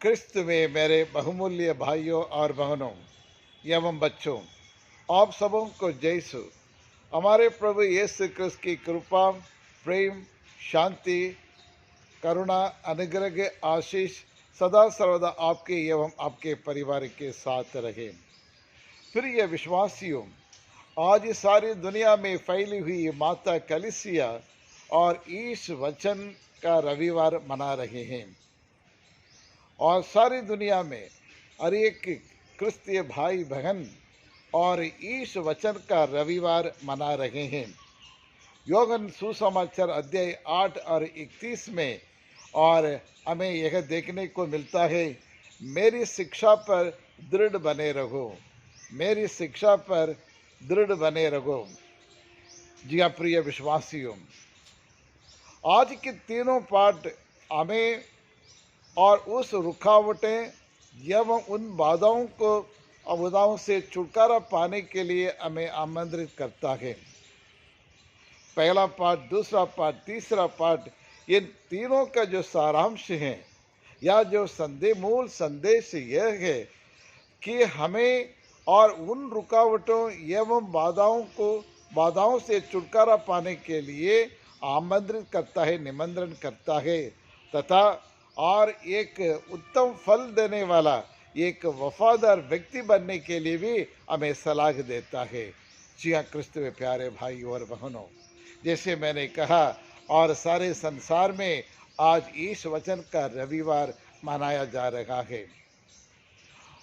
क्रिस्त में मेरे बहुमूल्य भाइयों और बहनों एवं बच्चों, आप सबों को जयसु। हमारे प्रभु यीशु क्रिस्त की कृपा, प्रेम, शांति, करुणा, अनुग्रह के आशीष सदा सर्वदा आपके एवं आपके परिवार के साथ रहे। प्रिय विश्वासियों, आज सारी दुनिया में फैली हुई माता कलीसिया और इस वचन का रविवार मना रहे हैं और सारी दुनिया में हर एक क्रिस्तीय भाई बहन और इस वचन का रविवार मना रहे हैं। योगन सुसमाचार अध्याय 8 और 31 में और हमें यह देखने को मिलता है, मेरी शिक्षा पर दृढ़ बने रहो, मेरी शिक्षा पर दृढ़ बने रहो। जी हाँ प्रिय विश्वासियों, आज के तीनों पाठ हमें और उस रुकावटें एवं उन बाधाओं से छुटकारा पाने के लिए हमें आमंत्रित करता है। पहला पाठ, दूसरा पाठ, तीसरा पाठ, ये तीनों का जो सारांश है या जो मूल संदेश यह है कि हमें और उन रुकावटों एवं बाधाओं से छुटकारा पाने के लिए आमंत्रित करता है, निमंत्रण करता है तथा और एक उत्तम फल देने वाला एक वफादार व्यक्ति बनने के लिए भी हमें सलाह देता है। जी हाँ क्रिस्त में प्यारे भाई और बहनों, जैसे मैंने कहा और सारे संसार में आज इस वचन का रविवार मनाया जा रहा है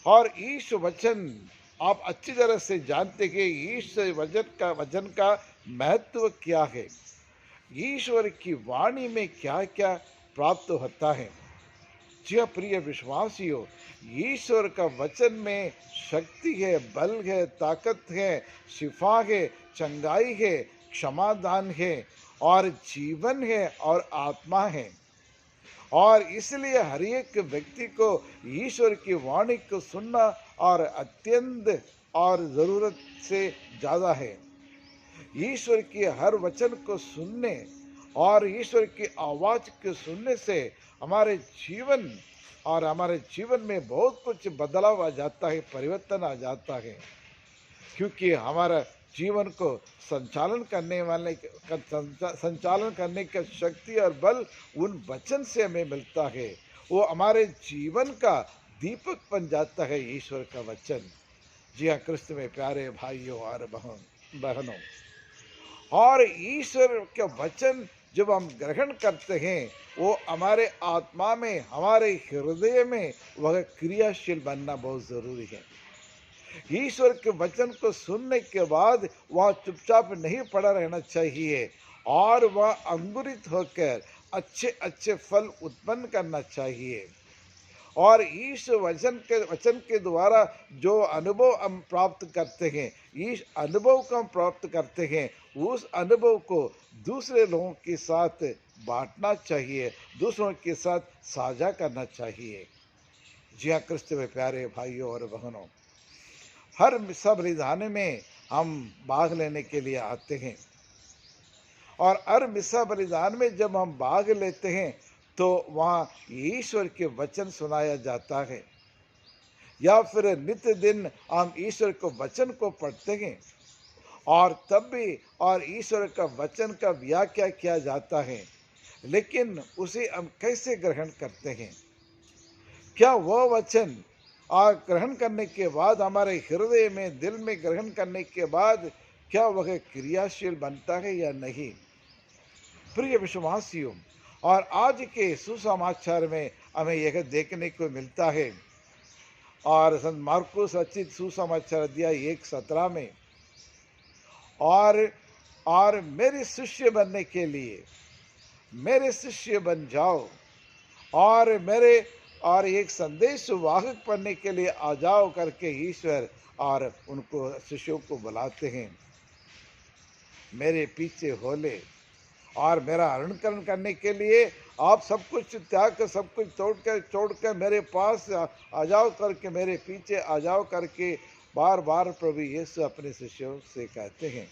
और इस वचन आप अच्छी तरह से जानते हैं इस वचन का महत्व क्या है, ईश्वर की वाणी में क्या क्या प्राप्त होता है। जी हाँ प्रिय विश्वासियों, ईश्वर का वचन में शक्ति है, बल है, ताकत है, शिफा है, चंगाई है, क्षमादान है और जीवन है और आत्मा है। और इसलिए हर एक व्यक्ति को ईश्वर की वाणी को सुनना और अत्यंत और ज़रूरत से ज़्यादा है। ईश्वर के हर वचन को सुनने और ईश्वर की आवाज़ को सुनने से हमारे जीवन में बहुत कुछ बदलाव आ जाता है, परिवर्तन आ जाता है, क्योंकि हमारा जीवन को संचालन करने का शक्ति और बल उन वचन से हमें मिलता है। वो हमारे जीवन का दीपक बन जाता है, ईश्वर का वचन। जी हाँ क्रिस्त में प्यारे भाइयों और बहनों, और ईश्वर का वचन जब हम ग्रहण करते हैं वो हमारे आत्मा में, हमारे हृदय में वह क्रियाशील बनना बहुत ज़रूरी है। ईश्वर के वचन को सुनने के बाद वह चुपचाप नहीं पड़ा रहना चाहिए और वह अंकुरित होकर अच्छे अच्छे फल उत्पन्न करना चाहिए। और इस वचन के द्वारा जो अनुभव हम प्राप्त करते हैं, इस अनुभव को हम प्राप्त करते हैं, उस अनुभव को दूसरे लोगों के साथ बांटना चाहिए, दूसरों के साथ साझा करना चाहिए। जी हाँ क्रिस्त में प्यारे भाइयों और बहनों, हर मिसा बलिदान में हम भाग लेने के लिए आते हैं और हर मिसा बलिदान में जब हम भाग लेते हैं तो वहाँ ईश्वर के वचन सुनाया जाता है या फिर नित्य दिन हम ईश्वर को वचन को पढ़ते हैं और तब भी और ईश्वर का वचन का व्याख्या किया जाता है। लेकिन उसे हम कैसे ग्रहण करते हैं? क्या वह वचन और ग्रहण करने के बाद हमारे हृदय में, दिल में ग्रहण करने के बाद क्या वह क्रियाशील बनता है या नहीं? प्रिय विश्वासियों, और आज के सुसमाचार में हमें यह देखने को मिलता है और संत मार्कुस रचित सुसमाचार अध्याय 1:17 में और मेरे शिष्य बनने के लिए, मेरे शिष्य बन जाओ और एक संदेश वाहक बनने के लिए आ जाओ करके ईश्वर और उनको शिष्यों को बुलाते हैं। मेरे पीछे हो ले और मेरा अनुकरण करने के लिए आप सब कुछ त्याग कर, सब कुछ छोड़कर मेरे पास आ जाओ करके, मेरे पीछे आ जाओ करके बार बार प्रभु यीशु अपने शिष्यों से कहते हैं।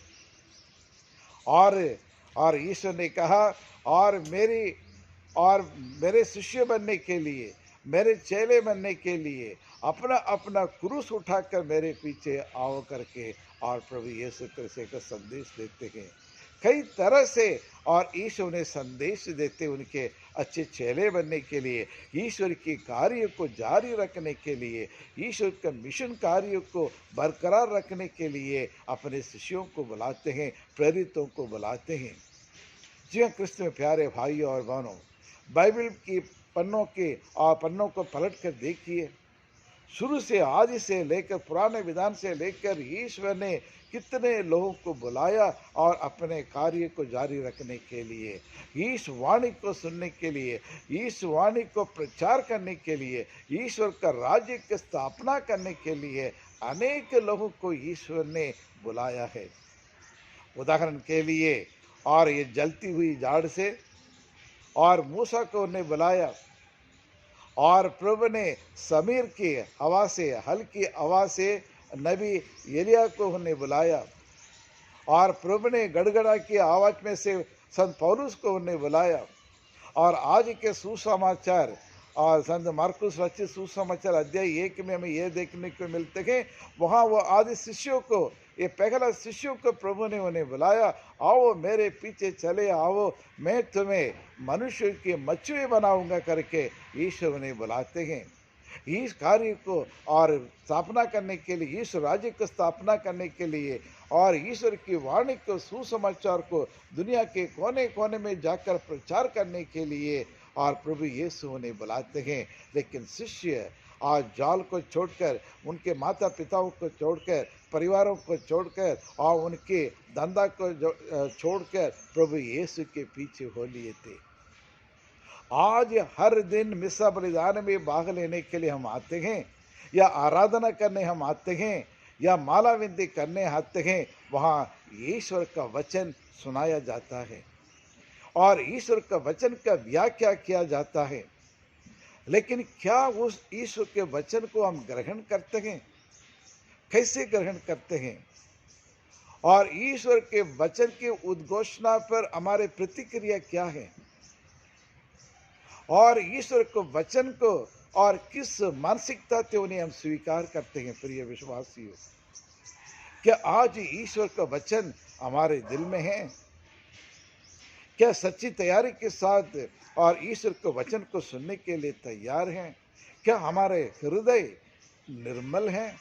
और ईश्वर ने कहा और मेरे शिष्य बनने के लिए मेरे चेले बनने के लिए अपना अपना क्रूस उठाकर मेरे पीछे आओ करके और प्रभु यीशु क्रिस्त का संदेश देते हैं कई तरह से। और ईश्वर ने संदेश देते उनके अच्छे चेले बनने के लिए, ईश्वर के कार्य को जारी रखने के लिए, ईश्वर का मिशन कार्य को बरकरार रखने के लिए अपने शिष्यों को बुलाते हैं, प्रेरितों को बुलाते हैं। जी हाँ क्रिस्त में प्यारे भाइयों और बहनों, बाइबल की पन्नों को पलट कर देखिए। शुरू से आदि से लेकर पुराने विधान से लेकर ईश्वर ने कितने लोगों को बुलाया और अपने कार्य को जारी रखने के लिए, इस वाणी को सुनने के लिए, इस वाणी को प्रचार करने के लिए, ईश्वर का राज्य की स्थापना करने के लिए अनेक लोगों को ईश्वर ने बुलाया है। उदाहरण के लिए, और ये जलती हुई झाड़ से और मूसा को उन्हें बुलाया, और प्रभु ने समीर की हवा से, हल्की हवा से नबी एलिया को उन्हें बुलाया, और प्रभु ने गड़गड़ा की आवाज में से संत पौलुस को उन्हें बुलाया। और आज के सुसमाचार और संत मार्कुस रचित सुसमाचार अध्याय 1 में हमें यह देखने को मिलते हैं, वहाँ वो आदि शिष्यों को, ये पहला शिष्यों को प्रभु ने उन्हें बुलाया, आओ मेरे पीछे चले आओ, मैं तुम्हें मनुष्य के मछुए बनाऊंगा करके ईश्वर उन्हें बुलाते हैं। इस कार्य को और स्थापना करने के लिए, इस राज्य को स्थापना करने के लिए और ईश्वर की वाणी को, सुसमाचार को दुनिया के कोने कोने में जाकर प्रचार करने के लिए और प्रभु यीशु उन्हें बुलाते हैं। लेकिन शिष्य आज जाल को छोड़कर, उनके माता पिताओं को छोड़कर, परिवारों को छोड़कर और उनके धंधा को छोड़कर प्रभु यीशु के पीछे हो लिए थे। आज हर दिन मिसा बलिदान में भाग लेने के लिए हम आते हैं, या आराधना करने हम आते हैं, या माला विनती करने आते हैं, वहाँ ईश्वर का वचन सुनाया जाता है और ईश्वर का वचन का व्याख्या किया जाता है। लेकिन क्या उस ईश्वर के वचन को हम ग्रहण करते हैं? कैसे ग्रहण करते हैं? और ईश्वर के वचन की उद्घोषणा पर हमारे प्रतिक्रिया क्या है? और ईश्वर को वचन को और किस मानसिकता से उन्हें हम स्वीकार करते हैं? प्रिय विश्वासियों, क्या आज ईश्वर का वचन हमारे दिल में है? क्या सच्ची तैयारी के साथ और ईश्वर के वचन को सुनने के लिए तैयार हैं? क्या हमारे हृदय निर्मल हैं,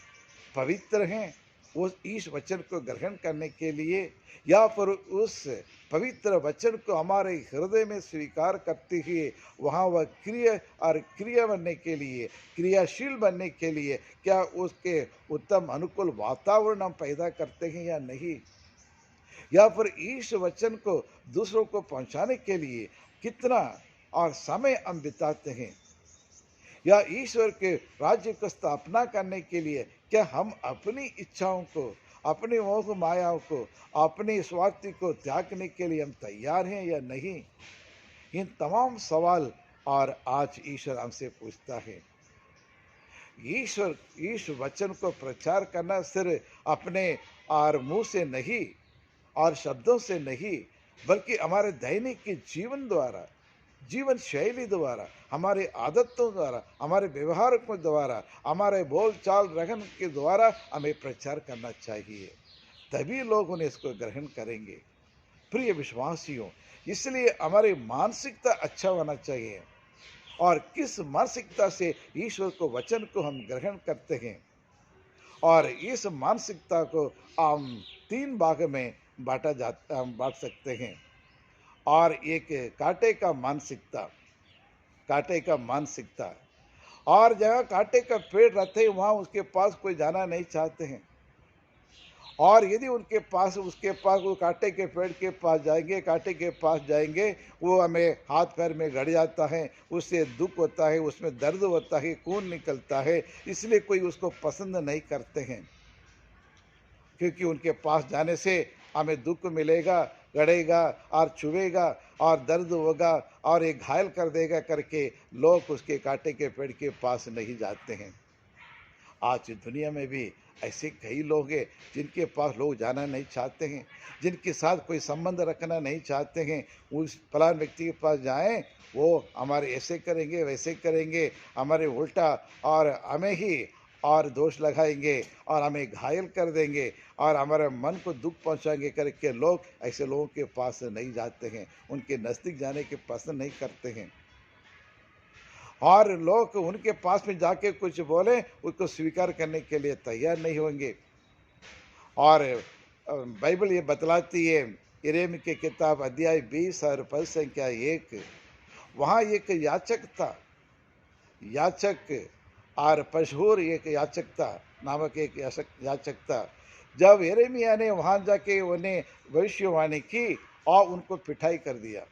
पवित्र हैं उस ईश वचन को ग्रहण करने के लिए, या फिर उस पवित्र वचन को हमारे हृदय में स्वीकार करते हुए वहाँ वह क्रिया बनने के लिए, क्रियाशील बनने के लिए क्या उसके उत्तम अनुकूल वातावरण हम पैदा करते हैं या नहीं? या फिर इस वचन को दूसरों को पहुंचाने के लिए कितना और समय हम बिताते हैं? या ईश्वर के राज्य को स्थापना करने के लिए क्या हम अपनी इच्छाओं को, अपनी मोह मायाओं को, अपनी स्वार्थी को त्यागने के लिए हम तैयार हैं या नहीं? इन तमाम सवाल और आज ईश्वर हमसे पूछता है। ईश्वर इस वचन को प्रचार करना सिर्फ अपने और मुंह से नहीं और शब्दों से नहीं, बल्कि हमारे दैनिक के जीवन द्वारा, जीवन शैली द्वारा, हमारे आदतों द्वारा, हमारे व्यवहार के द्वारा, हमारे बोल चाल रहन के द्वारा हमें प्रचार करना चाहिए, तभी लोग उन्हें इसको ग्रहण करेंगे। प्रिय विश्वासियों, इसलिए हमारी मानसिकता अच्छा होना चाहिए। और किस मानसिकता से ईश्वर को वचन को हम ग्रहण करते हैं, और इस मानसिकता को हम 3 भाग में बांट सकते हैं। और एक कांटे का मानसिकता, और जहाँ कांटे का पेड़ रहते हैं वहाँ उसके पास कोई जाना नहीं चाहते हैं, और यदि उसके पास वो कांटे के पेड़ के पास जाएंगे, वो हमें हाथ पैर में गड़ जाता है, उससे दुख होता है, उसमें दर्द होता है, खून निकलता है, इसलिए कोई उसको पसंद नहीं करते हैं, क्योंकि उनके पास जाने से हमें दुख मिलेगा, गड़ेगा और छुएगा और दर्द होगा और एक घायल कर देगा करके लोग उसके कांटे के पेड़ के पास नहीं जाते हैं। आज दुनिया में भी ऐसे कई लोग हैं जिनके पास लोग जाना नहीं चाहते हैं, जिनके साथ कोई संबंध रखना नहीं चाहते हैं। उस फलान व्यक्ति के पास जाएं वो हमारे ऐसे करेंगे वैसे करेंगे, हमारे उल्टा और हमें ही और दोष लगाएंगे और हमें घायल कर देंगे और हमारे मन को दुख पहुंचाएंगे करके लोग ऐसे लोगों के पास नहीं जाते हैं, उनके नज़दीक जाने के पसंद नहीं करते हैं। और लोग उनके पास में जाके कुछ बोले उसको स्वीकार करने के लिए तैयार नहीं होंगे। और बाइबल ये बतलाती है, यिर्मयाह की किताब अध्याय 20 और पद संख्या 1, वहाँ एक याचक था, याचक और पशहूर एक याचक था, नामक एक याचक था। जब यिर्मयाह ने वहाँ जाके उन्हें भविष्यवाणी की और उनको पिटाई कर दिया।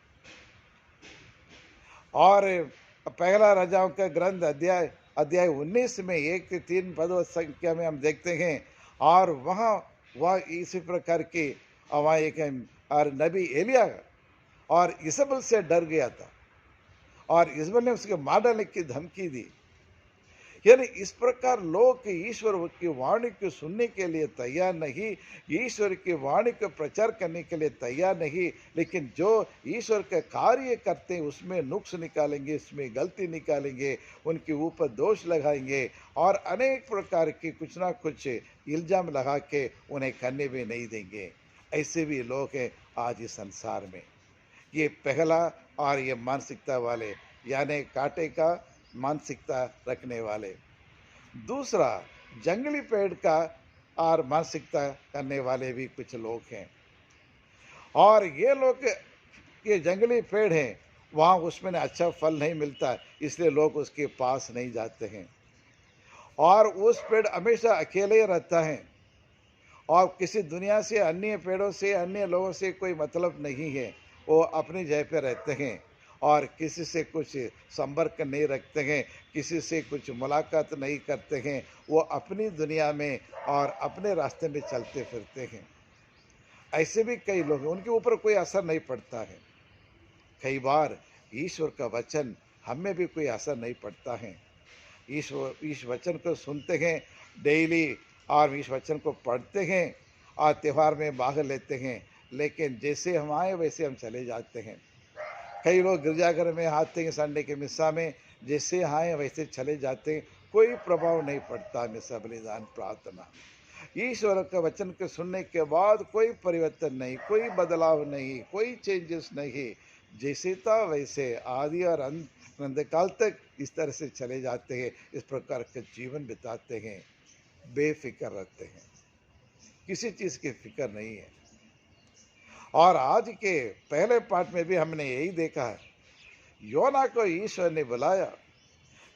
और पहला राजाओं का ग्रंथ अध्याय अध्याय 19 में 1 से 3 पद संख्या में हम देखते हैं। और वहाँ वह इसी प्रकार की वहाँ एक और नबी एलिया और इजबेल से डर गया था और इजबेल ने उसके मार डालने की धमकी दी। यानी इस प्रकार लोग ईश्वर की वाणी को सुनने के लिए तैयार नहीं, ईश्वर की वाणी को प्रचार करने के लिए तैयार नहीं, लेकिन जो ईश्वर का कार्य करते हैं उसमें नुक्स निकालेंगे, उसमें गलती निकालेंगे, उनके ऊपर दोष लगाएंगे और अनेक प्रकार के कुछ ना कुछ इल्जाम लगा के उन्हें करने भी नहीं देंगे। ऐसे भी लोग हैं आज इस संसार में। ये पहला और ये मानसिकता वाले, यानी कांटे का मानसिकता रखने वाले। दूसरा, जंगली पेड़ का और मानसिकता करने वाले भी कुछ लोग हैं। और ये लोग ये जंगली पेड़ हैं, वहाँ उसमें अच्छा फल नहीं मिलता, इसलिए लोग उसके पास नहीं जाते हैं। और उस पेड़ हमेशा अकेले रहता है और किसी दुनिया से, अन्य पेड़ों से, अन्य लोगों से कोई मतलब नहीं है। वो अपनी जगह पे रहते हैं और किसी से कुछ संपर्क नहीं रखते हैं, किसी से कुछ मुलाकात नहीं करते हैं। वो अपनी दुनिया में और अपने रास्ते में चलते फिरते हैं। ऐसे भी कई लोग हैं, उनके ऊपर कोई असर नहीं पड़ता है। कई बार ईश्वर का वचन हम में भी कोई असर नहीं पड़ता है। इस वचन को सुनते हैं डेली और इस वचन को पढ़ते हैं और त्यौहार में भाग लेते हैं, लेकिन जैसे हम आए वैसे हम चले जाते हैं। कई लोग गिरजाघर में आते हैं संडे के मिस्सा में, जैसे आए वैसे चले जाते हैं, कोई प्रभाव नहीं पड़ता मिस्सा बलिदान प्रार्थना। ईश्वर का वचन के सुनने के बाद कोई परिवर्तन नहीं, कोई बदलाव नहीं, कोई चेंजेस नहीं, जैसे था वैसे आदि और अनंत काल तक इस तरह से चले जाते हैं। इस प्रकार का जीवन बिताते हैं, बेफिक्र रहते हैं, किसी चीज़ की फिक्र नहीं है। और आज के पहले पाठ में भी हमने यही देखा है, योना को ईश्वर ने बुलाया,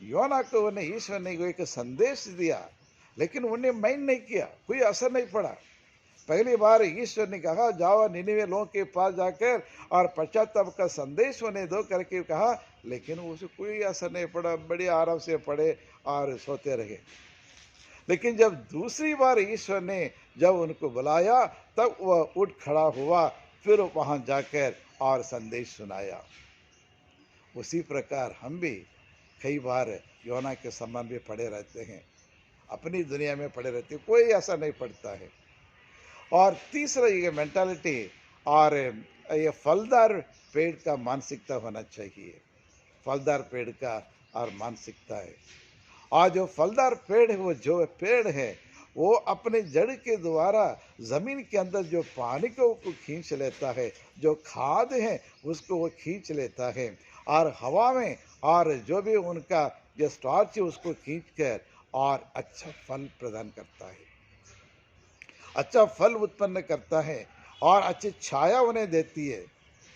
योना को उन्हें ईश्वर ने एक संदेश दिया, लेकिन उन्हें माइंड नहीं किया, कोई असर नहीं पड़ा। पहली बार ईश्वर ने कहा जाओ निनिवे लोगों के पास जाकर और पश्चाताप का संदेश उन्हें दो करके कहा, लेकिन उसे कोई असर नहीं पड़ा, बड़े आराम से पड़े और सोते रहे। लेकिन जब दूसरी बार ईश्वर ने जब उनको बुलाया तब वह उठ खड़ा हुआ, फिर वहां जाकर और संदेश सुनाया। उसी प्रकार हम भी कई बार योना के समान भी पड़े रहते हैं, अपनी दुनिया में पड़े रहते हैं, कोई असर नहीं पड़ता है। और तीसरा ये मेंटालिटी और ये फलदार पेड़ का मानसिकता होना चाहिए, फलदार पेड़ का और मानसिकता है। और जो फलदार पेड़ है, वो जो पेड़ है वो अपने जड़ के द्वारा जमीन के अंदर जो पानी को खींच लेता है, जो खाद है उसको वो खींच लेता है, और हवा में और जो भी उनका जो स्टार्च है उसको खींच कर और अच्छा फल प्रदान करता है, अच्छा फल उत्पन्न करता है और अच्छी छाया उन्हें देती है,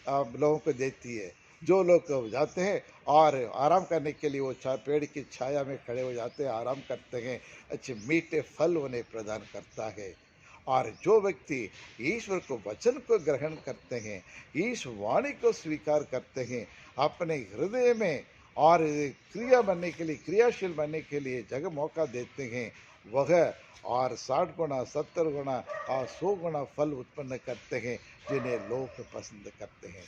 लोगों को देती है। जो लोग जाते हैं और आराम करने के लिए वो पेड़ की छाया में खड़े हो जाते हैं, आराम करते हैं, अच्छे मीठे फल उन्हें प्रदान करता है। और जो व्यक्ति ईश्वर को वचन को ग्रहण करते हैं, ईश वाणी को स्वीकार करते हैं, अपने हृदय में और क्रिया बनने के लिए, क्रियाशील बनने के लिए जगह मौका देते हैं, वह और 60 गुना, 70 गुना और 100 गुना फल उत्पन्न करते हैं, जिन्हें लोग पसंद करते हैं।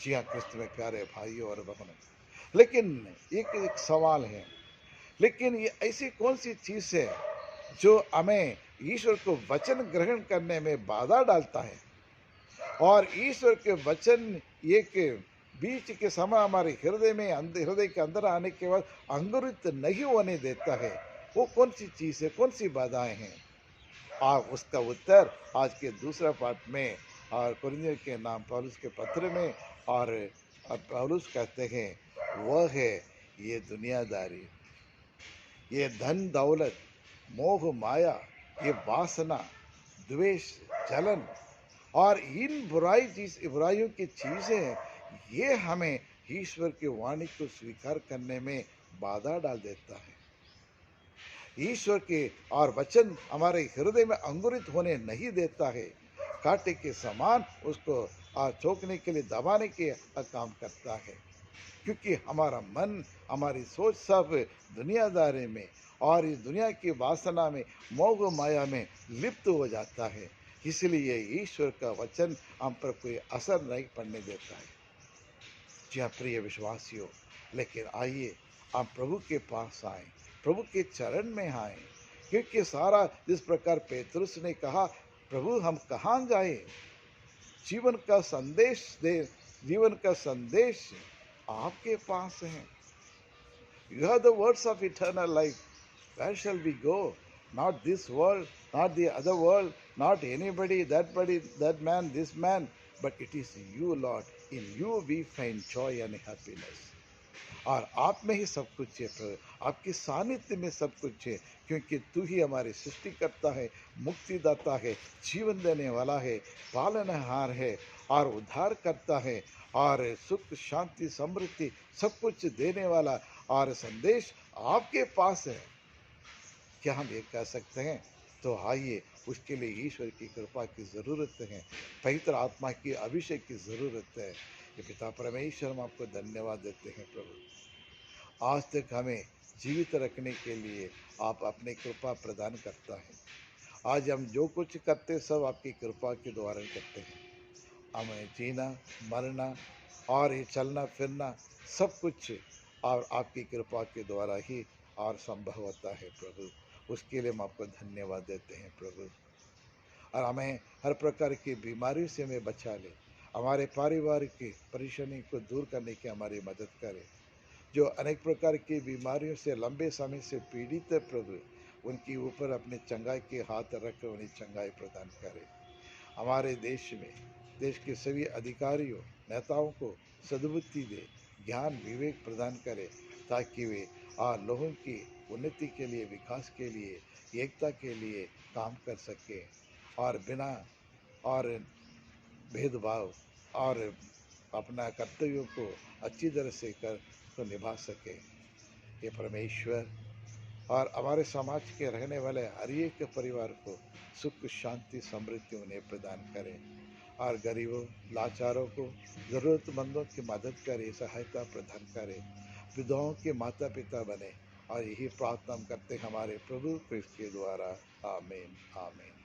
जी हाँ क्रिस्त में प्यारे भाइयों और बहनों, लेकिन एक सवाल है, लेकिन ये ऐसी कौन सी चीज़ है जो हमें ईश्वर को वचन ग्रहण करने में बाधा डालता है? और ईश्वर के वचन एक बीच के समय हमारे हृदय में हृदय के अंदर आने के बाद अंकुरित नहीं होने देता है, वो कौन सी चीज़ है, कौन सी बाधाएं हैं? उसका उत्तर आज के दूसरा पाठ में और कुरिन्थियों के नाम पौलुस के पत्र में और पौलुस कहते हैं वह है ये दुनियादारी, ये धन दौलत, मोह माया, ये वासना, द्वेष, जलन और इन बुराइयों की चीजें ये हमें ईश्वर की वाणी को स्वीकार करने में बाधा डाल देता है। ईश्वर के और वचन हमारे हृदय में अंकुरित होने नहीं देता है। कांटे के समान उसको चौंकने के लिए दबाने के काम करता है, क्योंकि हमारा मन, हमारी सोच सब दुनियादारी में और इस दुनिया की वासना में, मोह माया में लिप्त हो जाता है। इसलिए ईश्वर का वचन हम पर कोई असर नहीं पड़ने देता है। जी हाँ प्रिय विश्वासियों, लेकिन आइए हम प्रभु के पास आए, प्रभु के चरण में आए, क्योंकि सारा जिस प्रकार पेतरुस ने कहा प्रभु हम कहाँ जाए, जीवन का संदेश दे, जीवन का संदेश आपके पास है। You have the words of eternal life. Where shall we go? Not this world, not the other world, not anybody, that man, this man, but it is you, Lord. In you we find joy and happiness. और आप में ही सब कुछ है प्रभु, आपके सानिध्य में सब कुछ है, क्योंकि तू ही हमारी सृष्टि करता है, मुक्तिदाता है, जीवन देने वाला है, पालनहार है और उद्धार करता है और सुख शांति समृद्धि सब कुछ देने वाला और संदेश आपके पास है। क्या हम ये कह सकते हैं? तो आइए, उसके लिए ईश्वर की कृपा की ज़रूरत है, पवित्र आत्मा की अभिषेक की ज़रूरत है। ये पिता परमेश्वर हम आपको धन्यवाद देते हैं प्रभु, आज तक हमें जीवित रखने के लिए आप अपनी कृपा प्रदान करता है। आज हम जो कुछ करते सब आपकी कृपा के द्वारा करते हैं। हमें जीना, मरना और ये चलना फिरना सब कुछ और आपकी कृपा के द्वारा ही और संभव होता है प्रभु। उसके लिए हम आपको धन्यवाद देते हैं प्रभु। और हमें हर प्रकार की बीमारियों से हमें बचा ले, हमारे पारिवारिक की परेशानी को दूर करने की हमारी मदद करे। जो अनेक प्रकार की बीमारियों से लंबे समय से पीड़ित है प्रभु, उनके ऊपर अपने चंगाई के हाथ रख उन्हें चंगाई प्रदान करे। हमारे देश में, देश के सभी अधिकारियों नेताओं को सद्बुद्धि दे, ज्ञान विवेक प्रदान करे, ताकि वे लोगों की उन्नति के लिए, विकास के लिए, एकता के लिए काम कर सके और बिना और भेदभाव और अपना कर्तव्यों को अच्छी तरह से कर तो निभा सके। ये परमेश्वर और हमारे समाज के रहने वाले हर एक परिवार को सुख शांति समृद्धि उन्हें प्रदान करें और गरीबों लाचारों को, ज़रूरतमंदों की मदद करे, सहायता प्रदान करे, विधवाओं के माता पिता बने। और यही प्रार्थना हम करते हमारे प्रभु क्रिस्त के द्वारा। आमीन आमीन।